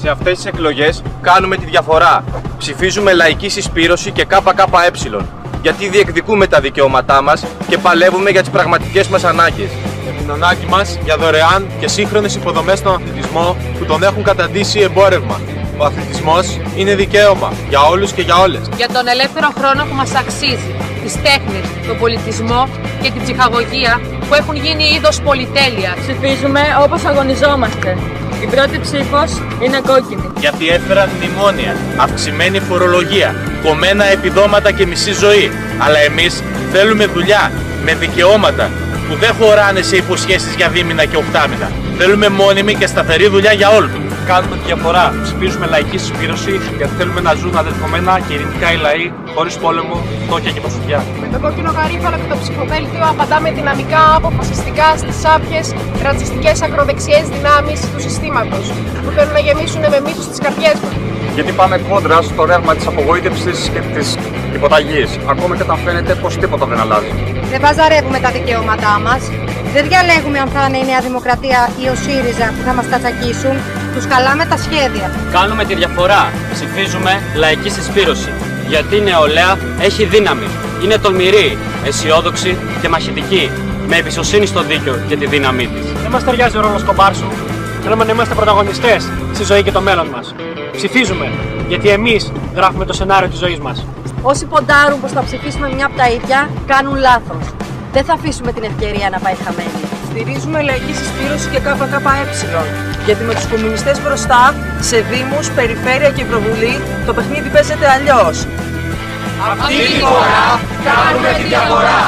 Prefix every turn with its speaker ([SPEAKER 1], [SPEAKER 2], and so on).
[SPEAKER 1] Σε αυτές τις εκλογές κάνουμε τη διαφορά. Ψηφίζουμε λαϊκή συσπήρωση και ΚΚΕ. Γιατί διεκδικούμε τα δικαιώματά μας και παλεύουμε για τις πραγματικές μας ανάγκες.
[SPEAKER 2] Για την ανάγκη μας για δωρεάν και σύγχρονες υποδομές στον αθλητισμό που τον έχουν καταντήσει εμπόρευμα. Ο αθλητισμός είναι δικαίωμα για όλους και για όλες.
[SPEAKER 3] Για τον ελεύθερο χρόνο που μας αξίζει, τις τέχνες, τον πολιτισμό και την ψυχαγωγία που έχουν γίνει είδος πολυτέλειας.
[SPEAKER 4] Ψηφίζουμε όπως αγωνιζόμαστε. Η πρώτη ψήφος είναι κόκκινη.
[SPEAKER 2] Γιατί έφεραν μνημόνια, αυξημένη φορολογία, κομμένα επιδόματα και μισή ζωή. Αλλά εμείς θέλουμε δουλειά με δικαιώματα που δεν χωράνε σε υποσχέσεις για δίμηνα και οχτάμηνα. Θέλουμε μόνιμη και σταθερή δουλειά για όλους.
[SPEAKER 1] Κάνουμε τη διαφορά. Ψηφίζουμε λαϊκή συσπήρωση γιατί θέλουμε να ζουν αδελφωμένα και ειρηνικά οι λαοί, χωρίς πόλεμο, φτώχεια και προσφυγιά.
[SPEAKER 5] Με το κόκκινο γαρίφαλο και το ψηφοδέλτιο απαντάμε δυναμικά, αποφασιστικά στις άπιες, ρατσιστικές ακροδεξιές δυνάμεις του συστήματος που θέλουν να γεμίσουν με μίσος τις καρδιές μας.
[SPEAKER 1] Γιατί πάμε κόντρα στο ρεύμα της απογοήτευσης και της υποταγής, ακόμα και όταν φαίνεται πως τίποτα δεν αλλάζει.
[SPEAKER 6] Δεν παζαρεύουμε τα δικαιώματά μας. Δεν διαλέγουμε αν θα είναι η Νέα Δημοκρατία ή ο ΣΥΡΙΖΑ που θα μας κατσακίσουν. Τους καλάμε τα σχέδια.
[SPEAKER 7] Κάνουμε τη διαφορά. Ψηφίζουμε λαϊκή συσπήρωση. Γιατί η νεολαία έχει δύναμη. Είναι τολμηρή, αισιόδοξη και μαχητική. Με εμπιστοσύνη στο δίκαιο και τη δύναμή της.
[SPEAKER 8] Δεν μας ταιριάζει ο ρόλος κομπάρσου. Θέλουμε να είμαστε πρωταγωνιστές στη ζωή και το μέλλον μας. Ψηφίζουμε γιατί εμείς γράφουμε το σενάριο της ζωής μας.
[SPEAKER 4] Όσοι ποντάρουν πως θα ψηφίσουμε μια από τα ίδια, κάνουν λάθος. Δεν θα αφήσουμε την ευκαιρία να πάει χαμένη.
[SPEAKER 9] Στηρίζουμε λαϊκή συσπήρωση και ΚΚΕ. Γιατί με τους κομμουνιστές μπροστά, σε δήμους, περιφέρεια και προβουλή, το παιχνίδι παίζεται αλλιώς.
[SPEAKER 10] Αυτή τη φορά κάνουμε τη διαφορά.